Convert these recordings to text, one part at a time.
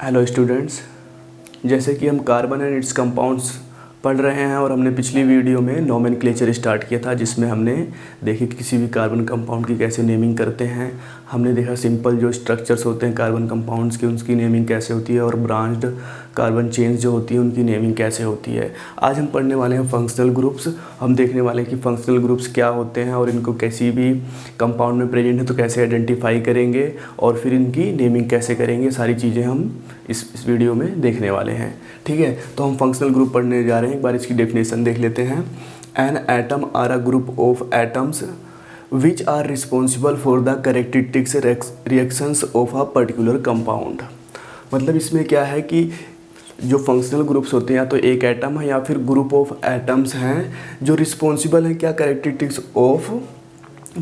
Hello students, जैसे कि हम कार्बन एंड इट्स कंपाउंड्स पढ़ रहे हैं और हमने पिछली वीडियो में नोमेनक्लेचर स्टार्ट किया था, जिसमें हमने देखी कि किसी भी कार्बन कंपाउंड की कैसे नेमिंग करते हैं। हमने देखा सिंपल जो स्ट्रक्चर्स होते हैं कार्बन कंपाउंड्स के, उसकी नेमिंग कैसे होती है, और ब्रांच्ड कार्बन चेन्स जो होती है उनकी नेमिंग कैसे होती है। आज हम पढ़ने वाले हैं फंक्शनल ग्रुप्स। हम देखने वाले हैं कि फंक्शनल ग्रुप्स क्या होते हैं और इनको किसी भी कंपाउंड में प्रेजेंट है तो कैसे आइडेंटिफाई करेंगे और फिर इनकी नेमिंग कैसे करेंगे। सारी चीज़ें हम इस वीडियो में देखने वाले हैं। ठीक है, तो हम फंक्शनल ग्रुप पढ़ने जा रहे हैं। एक बार इसकी डेफिनेशन देख लेते हैं। An atom are a group of atoms which are responsible for the characteristics reactions of a particular compound. मतलब इसमें क्या है कि जो फंक्शनल ग्रुप्स होते हैं या तो एक एटम है या फिर ग्रुप ऑफ एटम्स हैं जो रिस्पॉन्सिबल हैं क्या कैरेक्टरिस्टिक्स ऑफ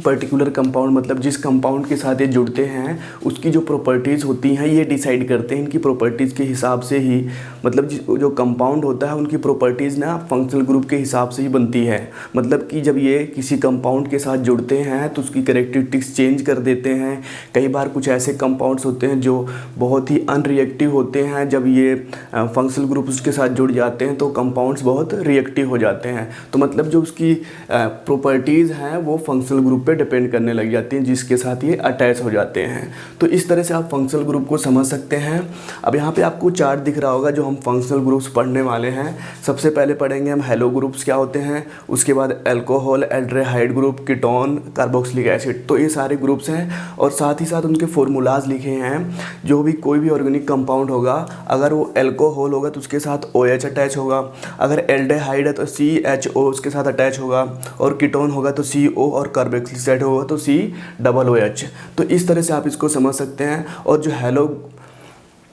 पर्टिकुलर कंपाउंड, मतलब जिस कंपाउंड के साथ ये जुड़ते हैं उसकी जो प्रॉपर्टीज़ होती हैं ये डिसाइड करते हैं। इनकी प्रॉपर्टीज़ के हिसाब से ही, मतलब जो कंपाउंड होता है उनकी प्रॉपर्टीज़ ना फंक्शनल ग्रुप के हिसाब से ही बनती है। मतलब कि जब ये किसी कंपाउंड के साथ जुड़ते हैं तो उसकी कैरेक्टरिस्टिक्स चेंज कर देते हैं। कई बार कुछ ऐसे कंपाउंड्स होते हैं जो बहुत ही अनरिएक्टिव होते हैं, जब ये फंक्शनल ग्रुप उसके साथ जुड़ जाते हैं तो कंपाउंड्स बहुत रिएक्टिव हो जाते हैं। तो मतलब जो उसकी प्रॉपर्टीज़ हैं वो फंक्शनल ग्रुप पे डिपेंड करने लग जाती हैं जिसके साथ ये अटैच हो जाते हैं। तो इस तरह से आप फंक्शनल ग्रुप को समझ सकते हैं। अब यहाँ पे आपको चार्ट दिख रहा होगा जो हम फंक्शनल ग्रुप्स पढ़ने वाले हैं। सबसे पहले पढ़ेंगे हम हेलो ग्रुप्स क्या होते हैं, उसके बाद alcohol, aldehyde group, ketone, carboxylic acid. तो ये सारे ग्रुप्स हैं और साथ ही साथ उनके फॉर्मूलाज लिखे हैं। जो भी कोई भी ऑर्गेनिक कंपाउंड होगा, अगर वो अल्कोहल होगा तो उसके साथ OH अटैच होगा, अगर एल्डिहाइड है तो CHO उसके साथ अटैच होगा, और कीटोन होगा तो CO, और कार्बोक्सिलिक एसिड होगा तो COOH। तो इस तरह से आप इसको समझ सकते हैं। और जो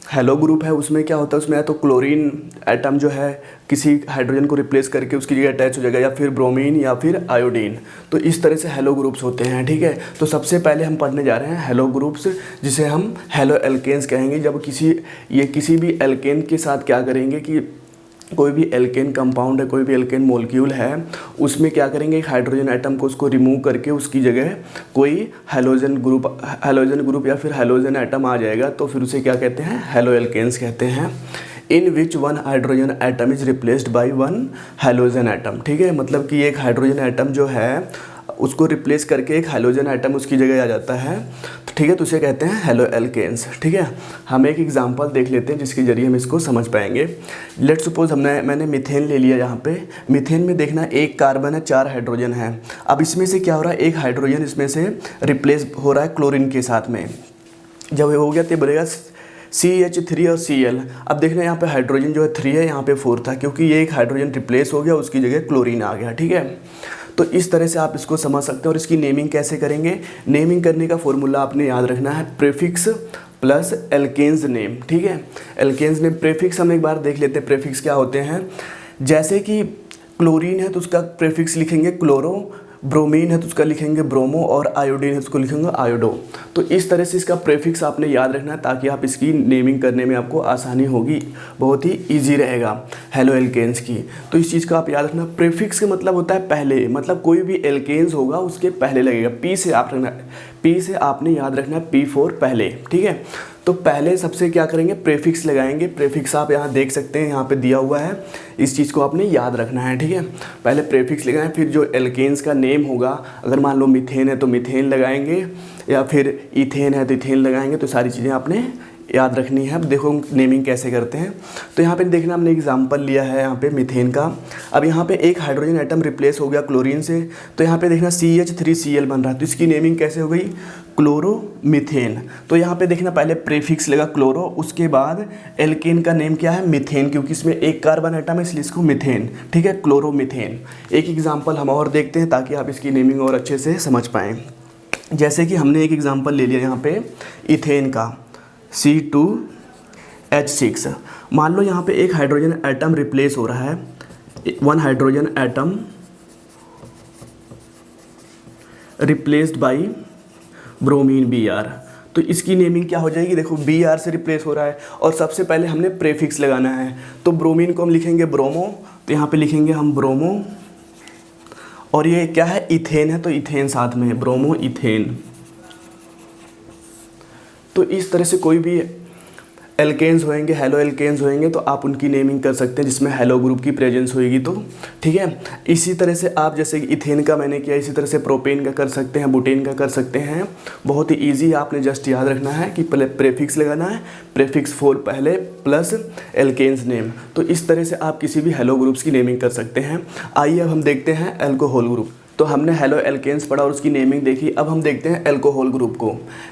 हेलो ग्रुप है उसमें क्या होता है, उसमें या तो क्लोरीन एटम जो है किसी हाइड्रोजन को रिप्लेस करके उसकी जगह अटैच हो जाएगा, या फिर ब्रोमीन या फिर आयोडीन। तो इस तरह से हेलो ग्रुप्स होते हैं। ठीक है, तो सबसे पहले हम पढ़ने जा रहे हैं हेलो ग्रुप्स, जिसे हम हेलो एल्केन्स कहेंगे। जब किसी भी एल्केन के साथ क्या करेंगे कि कोई भी एल्केन कंपाउंड है, कोई भी एल्केन मॉलिक्यूल है, उसमें क्या करेंगे एक हाइड्रोजन एटम को उसको रिमूव करके उसकी जगह कोई हैलोजन ग्रुप या फिर हैलोजन एटम आ जाएगा, तो फिर उसे क्या कहते हैं, हेलो एल्केन्स कहते हैं। In which one hydrogen atom is replaced by one halogen atom. ठीक है, मतलब कि एक हाइड्रोजन एटम जो है उसको रिप्लेस करके एक हैलोजन एटम उसकी जगह आ जाता है। ठीक है, तो उसे कहते हैं हेलो एल्केन्स। ठीक है, हम एक एग्जांपल देख लेते हैं जिसके जरिए हम इसको समझ पाएंगे। लेट सपोज मैंने मीथेन ले लिया। यहाँ पे मीथेन में देखना एक कार्बन है, 4 हाइड्रोजन है। अब इसमें से क्या हो रहा है, एक हाइड्रोजन इसमें से रिप्लेस हो रहा है क्लोरीन के साथ में। जब ये हो गया तो बोलेगा CH3 और Cl। अब देखना यहाँ पे हाइड्रोजन जो है 3 है, यहाँ पे 4 था, क्योंकि ये एक हाइड्रोजन रिप्लेस हो गया, उसकी जगह क्लोरीन आ गया। ठीक है, तो इस तरह से आप इसको समझ सकते हैं। और इसकी नेमिंग कैसे करेंगे, नेमिंग करने का फॉर्मूला आपने याद रखना है, प्रीफिक्स प्लस एल्केन्स नेम। ठीक है, एल्केन्स नेम। प्रीफिक्स हम एक बार देख लेते हैं प्रीफिक्स क्या होते हैं। जैसे कि क्लोरीन है तो उसका प्रीफिक्स लिखेंगे क्लोरो, ब्रोमीन है तो उसका लिखेंगे ब्रोमो, और आयोडीन है तो उसको लिखेंगे आयोडो। तो इस तरह से इसका प्रीफिक्स आपने याद रखना है ताकि आप इसकी नेमिंग करने में आपको आसानी होगी, बहुत ही इजी रहेगा हेलो एल्केन्स की। तो इस चीज़ का आप याद रखना। प्रीफिक्स का मतलब होता है पहले, मतलब कोई भी एल्केन्स होगा उसके पहले लगेगा। P से आपने याद रखना है P4 पहले। ठीक है, तो पहले सबसे क्या करेंगे, प्रीफिक्स लगाएंगे। प्रीफिक्स आप यहाँ देख सकते हैं, यहाँ पे दिया हुआ है, इस चीज़ को आपने याद रखना है। ठीक है, पहले प्रीफिक्स लगाएं, फिर जो एल्केन्स का नेम होगा, अगर मान लो मीथेन है तो मीथेन लगाएंगे, या फिर इथेन है तो इथेन लगाएंगे। तो सारी चीज़ें आपने याद रखनी है। अब देखो नेमिंग कैसे करते हैं। तो यहाँ पे देखना हमने एग्जांपल लिया है यहाँ पे मीथेन का। अब यहाँ पे एक हाइड्रोजन एटम रिप्लेस हो गया क्लोरीन से, तो यहाँ पे देखना CH3Cl बन रहा है, तो इसकी नेमिंग कैसे हो गई, क्लोरोमीथेन। तो यहाँ पे देखना पहले प्रीफिक्स लगा क्लोरो, उसके बाद एल्केन का नेम क्या है, मीथेन, क्योंकि इसमें एक कार्बन एटम है इसलिए इसको मीथेन। ठीक है, क्लोरोमीथेन। एक एग्जाम्पल हम और देखते हैं ताकि आप इसकी नेमिंग और अच्छे से समझ पाएँ। जैसे कि हमने एक एग्जाम्पल ले लिया यहाँ पे इथेन का, C2H6। मान लो यहाँ पे एक हाइड्रोजन एटम रिप्लेस हो रहा है, 1 hydrogen atom replaced by bromine Br। तो इसकी नेमिंग क्या हो जाएगी, देखो Br से रिप्लेस हो रहा है और सबसे पहले हमने प्रीफिक्स लगाना है। तो ब्रोमीन को हम लिखेंगे ब्रोमो, तो यहाँ पे लिखेंगे हम ब्रोमो, और ये क्या है, इथेन है तो इथेन साथ में है, ब्रोमो इथेन। तो इस तरह से कोई भी एल्केन्स होंगे, हेलो एल्केन्स होंगे, तो आप उनकी नेमिंग कर सकते हैं जिसमें हेलो ग्रुप की प्रेजेंस होएगी तो, ठीक है। इसी तरह से आप जैसे कि इथेन का मैंने किया, इसी तरह से प्रोपेन का कर सकते हैं, बुटेन का कर सकते हैं। बहुत ही ईजी, आपने जस्ट याद रखना है कि पहले प्रेफिक्स लगाना है, प्रेफिक्स 4 पहले प्लस एल्केन्स नेम। तो इस तरह से आप किसी भी हेलो ग्रुप्स की नेमिंग कर सकते हैं। आइए अब हम देखते हैं एल्कोहल ग्रुप। तो हमने हेलो एल्केन्स पढ़ा और उसकी नेमिंग देखी। अब हम देखते हैं एल्कोहल ग्रुप को।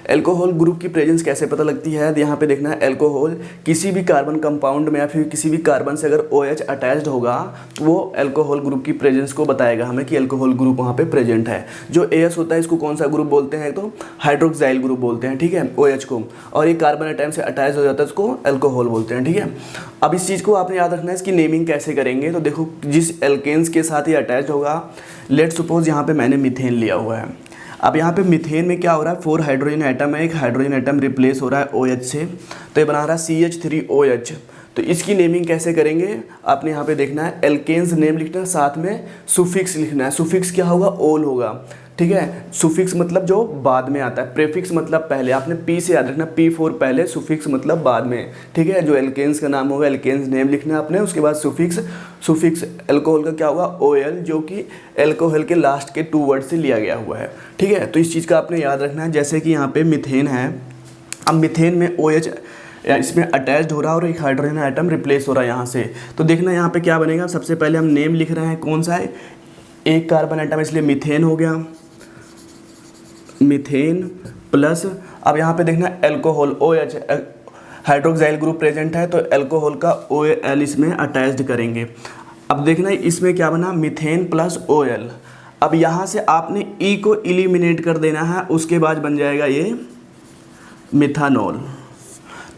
एल्कोहल ग्रुप की प्रेजेंस कैसे पता लगती है, यहाँ पे देखना है एल्कोहल किसी भी कार्बन कंपाउंड में या फिर किसी भी कार्बन से अगर OH अटैच्ड होगा तो वो एल्कोहल ग्रुप की प्रेजेंस को बताएगा हमें कि एल्कोहल ग्रुप वहाँ पे प्रेजेंट है। जो AS होता है इसको कौन सा ग्रुप बोलते हैं, तो हाइड्रोक्साइल ग्रुप बोलते हैं, ठीक है, OH को। और ये कार्बन एटम से अटैच हो जाता है उसको एल्कोहल बोलते हैं, ठीक है। अब इस चीज़ को आपने याद रखना है, इसकी नेमिंग कैसे करेंगे। तो देखो जिस एल्केन्स के साथ ये अटैच होगा, लेट सपोज यहाँ पे मैंने मीथेन लिया हुआ है। अब यहाँ पे मीथेन में क्या हो रहा है, 4 हाइड्रोजन एटम है, एक हाइड्रोजन एटम रिप्लेस हो रहा है OH से, तो ये बना रहा है CH3OH। तो इसकी नेमिंग कैसे करेंगे, आपने यहाँ पे देखना है एल्केन्स नेम लिखना है, साथ में सुफिक्स लिखना है। सुफिक्स क्या होगा, ओल होगा, ठीक है। सुफिक्स मतलब जो बाद में आता है, प्रेफिक्स मतलब पहले, आपने P से याद रखना, P4 पहले, सुफिक्स मतलब बाद में, ठीक है। जो एल्केन्स का नाम होगा एल्केन्स नेम लिखना है आपने, उसके बाद सुफिक्स। सुफिक्स एल्कोहल का क्या होगा, OL, जो कि एल्कोहल के लास्ट के 2 वर्ड से लिया गया हुआ है, ठीक है। तो इस चीज़ का आपने याद रखना है। जैसे कि यहाँ पे मिथेन है, अब मिथेन में OH इसमें अटैच्ड हो रहा है और एक हाइड्रोजन एटम रिप्लेस हो रहा है यहाँ से। तो देखना यहाँ पे क्या बनेगा, सबसे पहले हम नेम लिख रहे हैं, कौन सा है, एक कार्बन एटम, इसलिए मिथेन हो गया, मिथेन प्लस, अब यहाँ पे देखना alcohol OH, hydroxyl group present है तो एल्कोहल का OL इसमें अटैच्ड करेंगे। अब देखना इसमें क्या बना, मिथेन प्लस OL। अब यहाँ से आपने E को एलिमिनेट कर देना है, उसके बाद बन जाएगा ये मिथानॉल।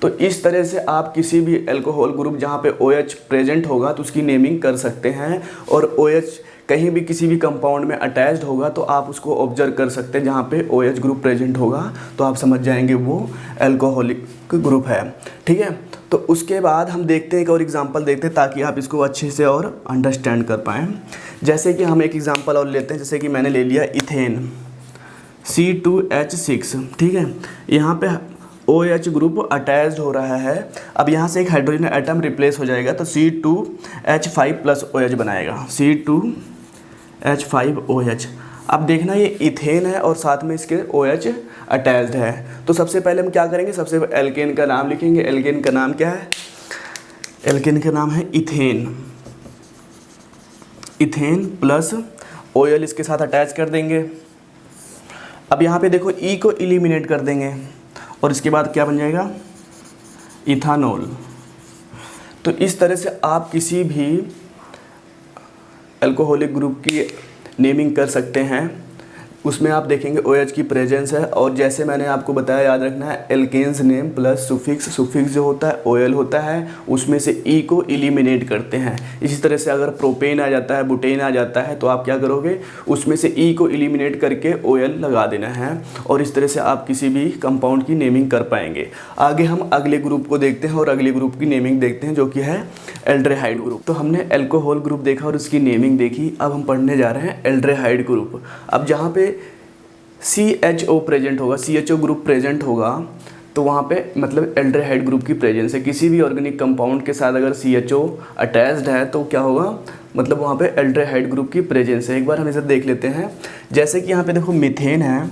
तो इस तरह से आप किसी भी एल्कोहल ग्रुप जहाँ पे OH प्रेजेंट होगा तो उसकी नेमिंग कर सकते हैं। और OH कहीं भी किसी भी कंपाउंड में अटैच्ड होगा तो आप उसको ऑब्जर्व कर सकते हैं, जहाँ पे OH ग्रुप प्रेजेंट होगा तो आप समझ जाएंगे वो एल्कोहलिक ग्रुप है, ठीक है। तो उसके बाद हम देखते हैं एक और एग्जांपल देखते हैं ताकि आप इसको अच्छे से और अंडरस्टैंड कर पाएँ। जैसे कि हम एक एग्जांपल और लेते हैं, जैसे कि मैंने ले लिया इथेन C2H6, ठीक है। यहाँ पे OH ग्रुप अटैच्ड हो रहा है। अब यहाँ से एक हाइड्रोजन एटम रिप्लेस हो जाएगा तो C2H5 प्लस OH बनाएगा, C2H5OH। अब देखना ये इथेन है और साथ में इसके OH अटैच्ड है। तो सबसे पहले हम क्या करेंगे, सबसे एल्केन का नाम लिखेंगे। एल्केन का नाम क्या है, एल्केन का नाम है इथेन, इथेन प्लस OL इसके साथ अटैच कर देंगे। अब यहाँ पे देखो E को एलिमिनेट कर देंगे और इसके बाद क्या बन जाएगा, इथानॉल। तो इस तरह से आप किसी भी अल्कोहलिक ग्रुप की नेमिंग कर सकते हैं। उसमें आप देखेंगे OH की प्रेजेंस है, और जैसे मैंने आपको बताया याद रखना है alkenes name plus suffix. Suffix जो होता है OL होता है, उसमें से E को एलिमिनेट करते हैं। इसी तरह से अगर प्रोपेन आ जाता है, बुटेन आ जाता है, तो आप क्या करोगे, उसमें से E को एलिमिनेट करके OL लगा देना है, और इस तरह से आप किसी भी कंपाउंड की नेमिंग कर पाएंगे। आगे हम अगले ग्रुप को देखते हैं और अगले ग्रुप की नेमिंग देखते हैं, जो कि है एल्ड्रेहाइड ग्रुप। तो हमने एल्कोहल ग्रुप देखा और उसकी नेमिंग देखी, अब हम पढ़ने जा रहे हैं एल्ड्रेहाइड ग्रुप। अब जहाँ पे CHO प्रेजेंट होगा, CHO ग्रुप प्रेजेंट होगा, तो वहाँ पे मतलब एल्ड्रेहाइड ग्रुप की प्रेजेंस है। किसी भी ऑर्गेनिक कंपाउंड के साथ अगर CHO अटैच्ड है तो क्या होगा, मतलब वहाँ पे एल्ड्रेहाइड ग्रुप की प्रेजेंस है। एक बार हम इसे देख लेते हैं। जैसे कि यहाँ पे देखो मीथेन है।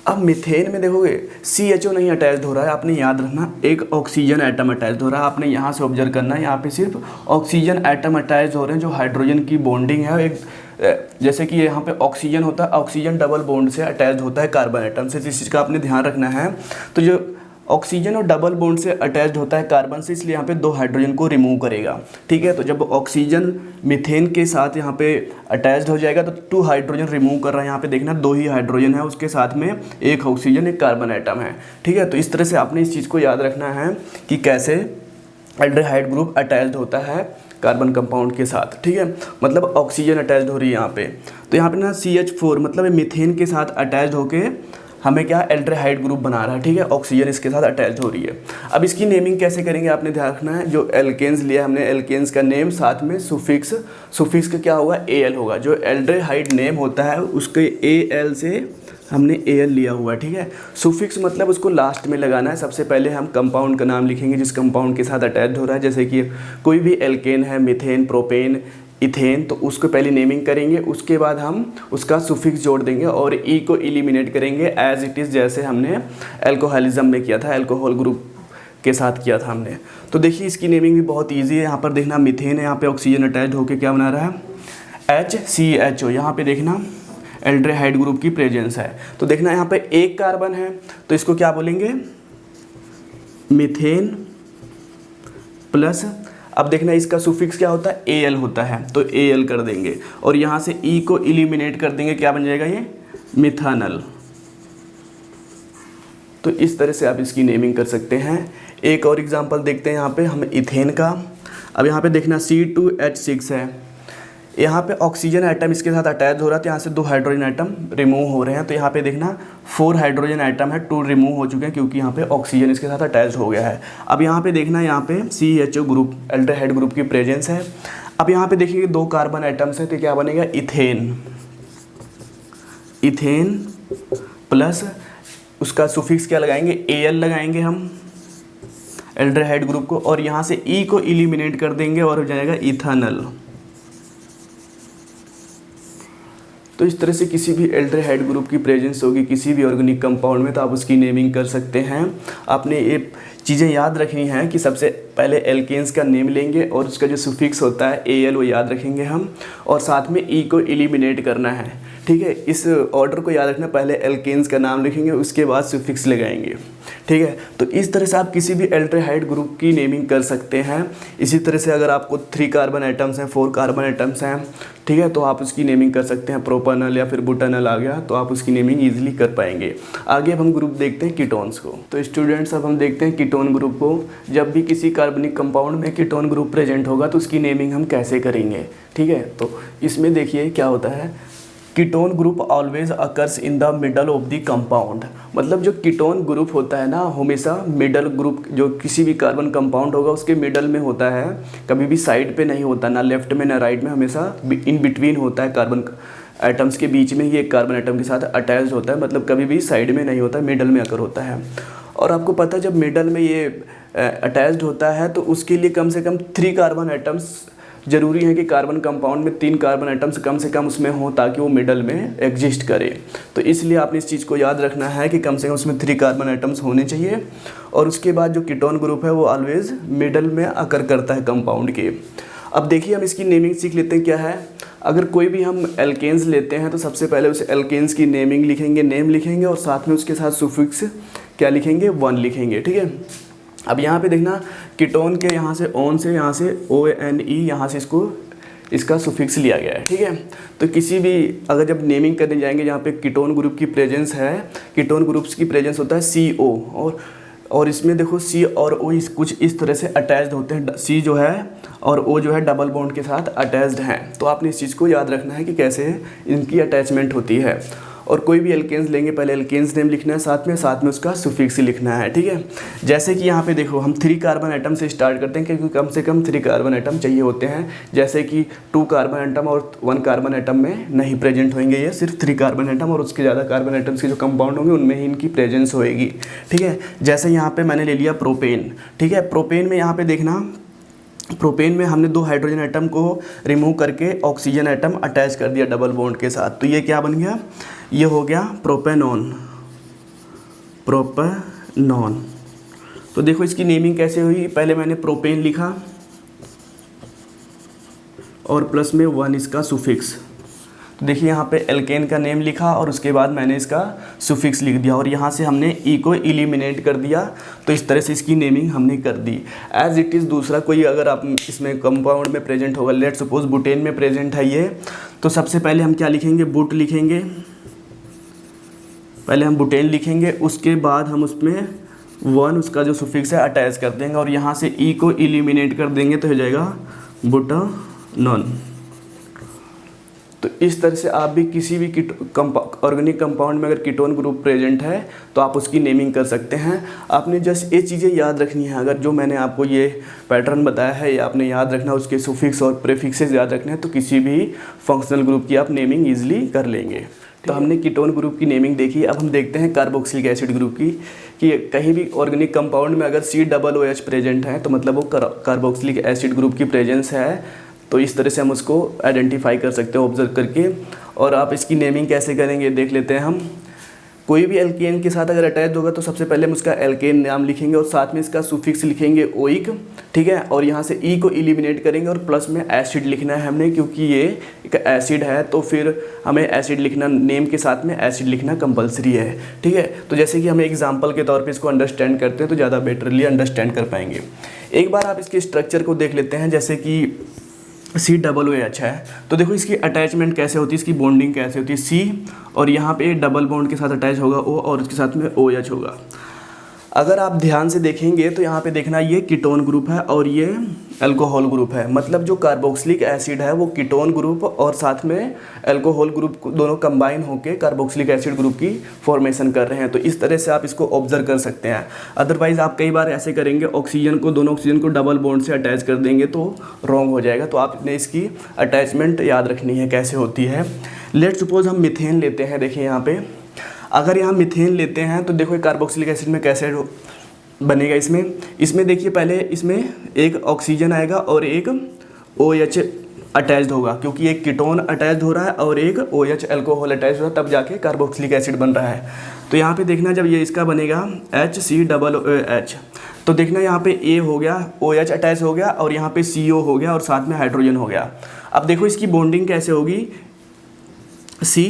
अब मीथेन में देखोगे CHO नहीं अटैच्ड हो रहा है, आपने याद रखना एक ऑक्सीजन एटम अटैच्ड हो रहा है। आपने यहाँ से ऑब्जर्व करना है, यहाँ पे सिर्फ ऑक्सीजन एटम अटैच्ड हो रहे हैं, जो हाइड्रोजन की बॉन्डिंग है। एक जैसे कि यहाँ पे ऑक्सीजन होता है, ऑक्सीजन डबल बॉन्ड से अटैच्ड होता है कार्बन एटम से, इस चीज़ का आपने ध्यान रखना है। तो जो ऑक्सीजन और डबल बॉन्ड से अटैच्ड होता है कार्बन से, इसलिए यहाँ पे 2 हाइड्रोजन को रिमूव करेगा, ठीक है। तो जब ऑक्सीजन मीथेन के साथ यहाँ पे अटैच्ड हो जाएगा तो 2 हाइड्रोजन रिमूव कर रहा है। यहाँ पे देखना 2 ही हाइड्रोजन है, उसके साथ में एक ऑक्सीजन, एक कार्बन एटम है, ठीक है। तो इस तरह से आपने इस चीज़ को याद रखना है कि कैसे एल्ड्रेहाइड ग्रुप अटैच्ड होता है कार्बन कंपाउंड के साथ, ठीक है। मतलब ऑक्सीजन अटैच्ड हो रही है यहाँ पे, तो यहाँ पे ना CH4 मतलब मीथेन के साथ अटैच्ड होके हमें क्या एल्ड्रेहाइड ग्रुप बना रहा है, ठीक है। ऑक्सीजन इसके साथ अटैच्ड हो रही है। अब इसकी नेमिंग कैसे करेंगे, आपने ध्यान रखना है। जो एल्केन्स लिया हमने, एल्केन्स का नेम साथ में सुफिक्स, सुफिक्स का क्या होगा AL होगा। जो एल्ड्रेहाइड नेम होता है उसके AL से हमने Al लिया हुआ है, ठीक है। सुफिक्स मतलब उसको लास्ट में लगाना है। सबसे पहले हम कंपाउंड का नाम लिखेंगे जिस कंपाउंड के साथ अटैच हो रहा है, जैसे कि कोई भी एल्केन है, मीथेन, प्रोपेन, इथेन, तो उसको पहले नेमिंग करेंगे, उसके बाद हम उसका सुफिक्स जोड़ देंगे और ई को एलिमिनेट करेंगे एज इट इज़, जैसे हमने एल्कोहलिज्म में किया था, अल्कोहल ग्रुप के साथ किया था हमने। तो देखिए इसकी नेमिंग भी बहुत ईजी है। यहाँ पर देखना मीथेन है, यहाँ पे ऑक्सीजन अटैच होकर क्या बना रहा है, HCHO। यहाँ पे देखना एल्डिहाइड ग्रुप की प्रेजेंस है। तो देखना यहाँ पे एक कार्बन है तो इसको क्या बोलेंगे, मीथेन प्लस, अब देखना इसका सुफिक्स क्या होता है, Al होता है, तो Al कर देंगे और यहाँ से E को एलिमिनेट कर देंगे, क्या बन जाएगा ये, मिथानल। तो इस तरह से आप इसकी नेमिंग कर सकते हैं। एक और एग्जांपल देखते हैं यहाँ पे हम इथेन का। अब यहाँ पे देखना C2H6 है, यहाँ पे ऑक्सीजन आइटम इसके साथ अटैच हो रहा है, तो यहाँ से 2 हाइड्रोजन आइटम रिमूव हो रहे हैं। तो यहाँ पे देखना 4 हाइड्रोजन आइटम है, 2 रिमूव हो चुके हैं क्योंकि यहाँ पे ऑक्सीजन इसके साथ अटैच हो गया है। अब यहाँ पे देखना, यहाँ पे CHO ग्रुप, एल्डिहाइड ग्रुप की प्रेजेंस है। अब यहाँ पे देखिए 2 कार्बन आइटम्स है, तो क्या बनेगा, इथेन, इथेन प्लस उसका सुफिक्स क्या लगाएंगे, Al लगाएंगे हम एल्डिहाइड ग्रुप को, और यहाँ से E को एलिमिनेट कर देंगे और हो जाएगा इथानल। तो इस तरह से किसी भी एल्डिहाइड ग्रुप की प्रेजेंस होगी किसी भी ऑर्गेनिक कंपाउंड में तो आप उसकी नेमिंग कर सकते हैं। आपने ये चीज़ें याद रखनी हैं कि सबसे पहले एल्केन्स का नेम लेंगे और उसका जो सुफिक्स होता है Al वो याद रखेंगे हम, और साथ में E को एलिमिनेट करना है, ठीक है। इस ऑर्डर को याद रखना, पहले एल्केन्स का नाम लिखेंगे उसके बाद सुफिक्स लगाएंगे, ठीक है। तो इस तरह से आप किसी भी एल्डिहाइड ग्रुप की नेमिंग कर सकते हैं। इसी तरह से अगर आपको 3 कार्बन आइटम्स हैं, 4 कार्बन आइटम्स हैं, ठीक है, तो आप उसकी नेमिंग कर सकते हैं। प्रोपानल या फिर बुटानल आ गया तो आप उसकी नेमिंग ईजिली कर पाएंगे। आगे अब हम ग्रुप देखते हैं कीटोन्स को। तो स्टूडेंट्स अब हम देखते हैं कीटोन ग्रुप को। जब भी किसी कार्बनिक कंपाउंड में कीटोन ग्रुप प्रेजेंट होगा तो उसकी नेमिंग हम कैसे करेंगे, ठीक है। तो इसमें देखिए क्या होता है, ketone group always occurs in the middle of the compound. मतलब जो कीटोन ग्रुप होता है ना, हमेशा मिडल ग्रुप, जो किसी भी कार्बन कंपाउंड होगा उसके मिडल में होता है, कभी भी साइड पे नहीं होता, ना लेफ्ट में ना राइट में, हमेशा इन बिटवीन होता है। कार्बन एटम्स के बीच में ही एक कार्बन एटम के साथ अटैच होता है, मतलब कभी भी साइड में नहीं होता, मिडल में आकर होता है। और आपको पता है जब मिडल में ये अटैच्ड होता है तो उसके लिए कम से कम 3 कार्बन एटम्स ज़रूरी है कि कार्बन कंपाउंड में 3 कार्बन एटम्स कम से कम उसमें हो ताकि वो मिडल में एग्जिस्ट करे। तो इसलिए आपने इस चीज़ को याद रखना है कि कम से कम उसमें 3 कार्बन एटम्स होने चाहिए। और उसके बाद जो कीटोन ग्रुप है वो ऑलवेज मिडल में अकर करता है कंपाउंड के। अब देखिए हम इसकी नेमिंग सीख लेते हैं क्या है। अगर कोई भी हम एल्केन्स लेते हैं तो सबसे पहले उस एल्केन्स की नेमिंग लिखेंगे, नेम लिखेंगे और साथ में उसके साथ सुफिक्स क्या लिखेंगे, 1 लिखेंगे, ठीक है। अब यहाँ पे देखना कीटोन के यहाँ से ON से, यहाँ से ONE, यहाँ से इसका सुफिक्स लिया गया है, ठीक है। तो किसी भी अगर जब नेमिंग करने जाएंगे जहाँ पे कीटोन ग्रुप की प्रेजेंस है, कीटोन ग्रुप्स की प्रेजेंस होता है CO, और इसमें देखो C और O कुछ इस तरह से अटैच्ड होते हैं। C जो है और O जो है डबल बॉन्ड के साथ अटैच्ड हैं। तो आपने इस चीज़ को याद रखना है कि कैसे इनकी अटैचमेंट होती है। और कोई भी एल्केन्स लेंगे पहले एल्केन्स नेम लिखना है, साथ में उसका सुफिक्स लिखना है, ठीक है। जैसे कि यहाँ पे देखो हम 3 कार्बन आइटम से स्टार्ट करते हैं क्योंकि कम से कम 3 कार्बन आइटम चाहिए होते हैं। जैसे कि 2 कार्बन आइटम और 1 कार्बन आइटम में नहीं प्रेजेंट होंगे, ये सिर्फ 3 कार्बन आइटम और उसके ज़्यादा कार्बन आइटम्स के जो कंपाउंड होंगे उनमें ही इनकी प्रेजेंस होएगी, ठीक है। जैसे यहाँ पर मैंने ले लिया प्रोपेन, ठीक है। प्रोपेन में यहाँ पर देखना, प्रोपेन में हमने 2 हाइड्रोजन आइटम को रिमूव करके ऑक्सीजन आइटम अटैच कर दिया डबल बॉन्ड के साथ, तो ये क्या बन गया, ये हो गया प्रोपेनॉन, प्रोपेनॉन। तो देखो इसकी नेमिंग कैसे हुई, पहले मैंने प्रोपेन लिखा और प्लस में 1 इसका सुफिक्स। तो देखिए यहाँ पे एल्केन का नेम लिखा और उसके बाद मैंने इसका सुफिक्स लिख दिया और यहाँ से हमने E को एलिमिनेट कर दिया। तो इस तरह से इसकी नेमिंग हमने कर दी एज इट इज़। दूसरा कोई अगर आप इसमें कंपाउंड में प्रेजेंट होगा, लेट सपोज बुटेन में प्रेजेंट है ये, तो सबसे पहले हम क्या लिखेंगे, बुट लिखेंगे, पहले हम बुटेन लिखेंगे, उसके बाद हम उसमें 1 उसका जो सुफिक्स है अटैच कर देंगे और यहाँ से E को एलिमिनेट कर देंगे तो हो जाएगा बुटानॉन। तो इस तरह से आप भी किसी भी ऑर्गेनिक कंपाउंड में अगर कीटोन ग्रुप प्रेजेंट है तो आप उसकी नेमिंग कर सकते हैं। आपने जस्ट ये चीज़ें याद रखनी है, अगर जो मैंने आपको ये पैटर्न बताया है ये आपने याद रखना, उसके सुफिक्स और प्रीफिक्सेस याद रखने हैं, तो किसी भी फंक्शनल ग्रुप की आप नेमिंग ईजिली कर लेंगे। तो हमने कीटोन ग्रुप की नेमिंग देखी। अब हम देखते हैं कार्बोक्सिलिक एसिड ग्रुप की, कि कहीं भी ऑर्गेनिक कंपाउंड में अगर COOH प्रेजेंट है तो मतलब वो कार्बोक्सिलिक एसिड ग्रुप की प्रेजेंस है। तो इस तरह से हम उसको आइडेंटिफाई कर सकते हैं ऑब्जर्व करके। और आप इसकी नेमिंग कैसे करेंगे देख लेते हैं हम। कोई भी एल्केन के साथ अगर अटैच होगा तो सबसे पहले हम उसका एल्केन नाम लिखेंगे और साथ में इसका सुफिक्स लिखेंगे ओइक, ठीक है। और यहाँ से ई को एलिमिनेट करेंगे और प्लस में एसिड लिखना है हमने, क्योंकि ये एक एसिड है तो फिर हमें एसिड लिखना, नेम के साथ में एसिड लिखना कंपलसरी है, ठीक है। तो जैसे कि हम एग्जाम्पल के तौर पर इसको अंडरस्टैंड करते हैं तो ज़्यादा बेटरली अंडरस्टैंड कर पाएंगे। एक बार आप इसके स्ट्रक्चर को देख लेते हैं। जैसे कि COOH है तो देखो इसकी अटैचमेंट कैसे होती है, इसकी बॉन्डिंग कैसे होती है। C और यहाँ पे डबल बॉन्ड के साथ अटैच होगा O और उसके साथ में OH होगा। अगर आप ध्यान से देखेंगे तो यहाँ पे देखना ये कीटोन ग्रुप है और ये अल्कोहल ग्रुप है। मतलब जो कार्बोक्सिलिक एसिड है वो कीटोन ग्रुप और साथ में अल्कोहल ग्रुप दोनों कंबाइन होकर कार्बोक्सिलिक एसिड ग्रुप की फॉर्मेशन कर रहे हैं। तो इस तरह से आप इसको ऑब्जर्व कर सकते हैं। अदरवाइज आप कई बार ऐसे करेंगे, ऑक्सीजन को, दोनों ऑक्सीजन को डबल बॉन्ड से अटैच कर देंगे तो रॉन्ग हो जाएगा। तो आपने इसकी अटैचमेंट याद रखनी है कैसे होती है। लेट सपोज हम मीथेन लेते हैं। देखिए यहाँ पे अगर यहाँ मीथेन लेते हैं तो देखो कार्बोक्सिलिक एसिड में कैसे बनेगा। इसमें देखिए पहले इसमें एक ऑक्सीजन आएगा और एक OH अटैच्ड होगा, क्योंकि एक कीटोन अटैच्ड हो रहा है और एक OH अल्कोहल अटैच्ड हो रहा है, तब जाके कार्बोक्सिलिक एसिड बन रहा है। तो यहाँ पे देखना जब ये इसका बनेगा HCOOH तो देखना यहाँ पे A हो गया, OH अटैच हो गया और यहाँ पे CO हो गया और साथ में हाइड्रोजन हो गया। अब देखो इसकी बॉन्डिंग कैसे होगी, C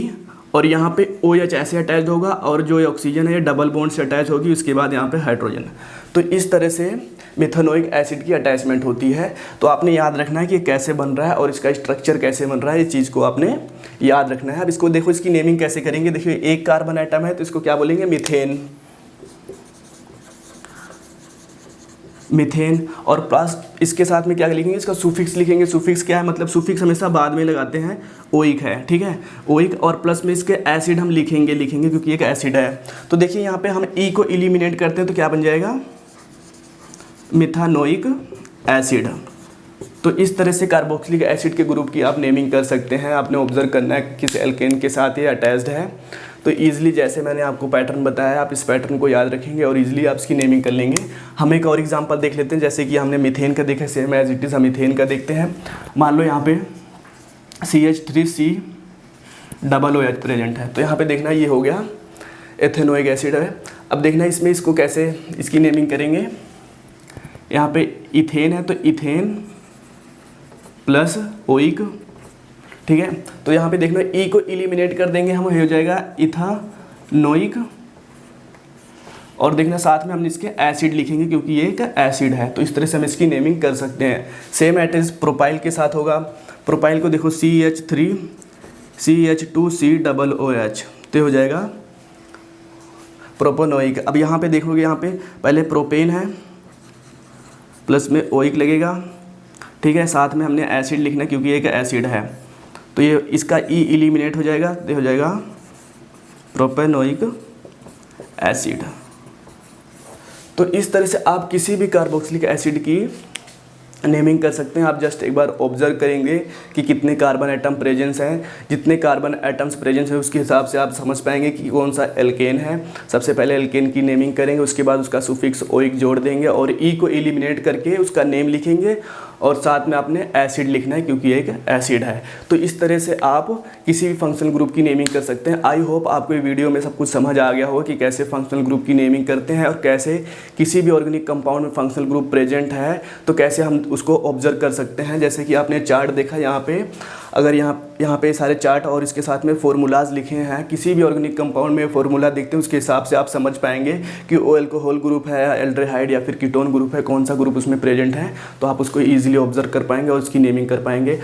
और यहाँ पे OH ऐसे अटैच होगा और जो ऑक्सीजन है ये डबल बॉन्ड से अटैच होगी, उसके बाद यहाँ पे हाइड्रोजन। तो इस तरह से मेथनोइक एसिड की अटैचमेंट होती है। तो आपने याद रखना है कि ये कैसे बन रहा है और इसका स्ट्रक्चर कैसे बन रहा है, इस चीज़ को आपने याद रखना है। अब इसको देखो, इसकी नेमिंग कैसे करेंगे। देखिए एक कार्बन आइटम है तो इसको क्या बोलेंगे, मीथेन, मीथेन। और प्लस इसके साथ में क्या लिखेंगे, इसका सुफिक्स लिखेंगे। सुफिक्स क्या है, मतलब सुफिक्स हमेशा बाद में लगाते हैं, ओइक है, ठीक है, ओइक। और प्लस में इसके एसिड हम लिखेंगे क्योंकि एक एसिड है। तो देखिए यहाँ पे हम ई को एलिमिनेट करते हैं तो क्या बन जाएगा, मिथानोइक एसिड। तो इस तरह से कार्बोक्सिलिक एसिड के ग्रुप की आप नेमिंग कर सकते हैं। आपने ऑब्जर्व करना है किस एल्केन के साथ ये अटैच्ड है। तो ईजिली जैसे मैंने आपको पैटर्न बताया, आप इस पैटर्न को याद रखेंगे और ईजिली आप इसकी नेमिंग कर लेंगे। हम एक और एग्जांपल देख लेते हैं। जैसे कि हमने मीथेन का देखा, सेम एज इट इज़ हम मीथेन का देखते हैं। मान लो यहाँ पे CH3COOH प्रेजेंट है तो यहाँ पे देखना ये हो गया एथेनोइक एसिड है। अब देखना इसमें इसको कैसे इसकी नेमिंग करेंगे। यहाँ पे इथेन है तो इथेन प्लस ओइक, ठीक है। तो यहाँ पे देखना ई को एलिमिनेट कर देंगे हम, हो जाएगा इथानोइक। और देखना साथ में हम इसके एसिड लिखेंगे क्योंकि ये एक एसिड है। तो इस तरह से हम इसकी नेमिंग कर सकते हैं। सेम एटज प्रोपाइल के साथ होगा। प्रोपाइल को देखो CH3CH2COOH तो हो जाएगा प्रोपोनोइक। अब यहाँ पे देखोगे, यहाँ पे पहले प्रोपेन है प्लस में ओइक लगेगा, ठीक है। साथ में हमने एसिड लिखना क्योंकि एक एसिड है तो ये इसका ई एलिमिनेट हो जाएगा तो हो जाएगा प्रोपेनोइक एसिड। तो इस तरह से आप किसी भी कार्बोक्सिलिक एसिड की नेमिंग कर सकते हैं। आप जस्ट एक बार ऑब्जर्व करेंगे कि कितने कार्बन एटम प्रेजेंस हैं। जितने कार्बन एटम्स प्रेजेंस है उसके हिसाब से आप समझ पाएंगे कि कौन सा एल्केन है। सबसे पहले एल्केन की नेमिंग करेंगे, उसके बाद उसका सुफिक्स ओइक जोड़ देंगे और ई को एलिमिनेट करके उसका नेम लिखेंगे और साथ में आपने एसिड लिखना है क्योंकि एक एसिड है। तो इस तरह से आप किसी भी फंक्शनल ग्रुप की नेमिंग कर सकते हैं। आई होप आपको ये वीडियो में सब कुछ समझ आ गया होगा कि कैसे फंक्शनल ग्रुप की नेमिंग करते हैं और कैसे किसी भी ऑर्गेनिक कंपाउंड में फंक्शनल ग्रुप प्रेजेंट है तो कैसे हम उसको ऑब्जर्व कर सकते हैं। जैसे कि आपने चार्ट देखा यहाँ पे, अगर यहाँ पे सारे चार्ट और इसके साथ में फार्मूलाज लिखे हैं। किसी भी ऑर्गेनिक कंपाउंड में फार्मूला देखते हैं उसके हिसाब से आप समझ पाएंगे कि ओ अल्कोहल ग्रुप है, एल्डिहाइड या फिर कीटोन ग्रुप है, कौन सा ग्रुप उसमें प्रेजेंट है। तो आप उसको ईजिली ऑब्जर्व कर पाएंगे और उसकी नेमिंग कर पाएंगे।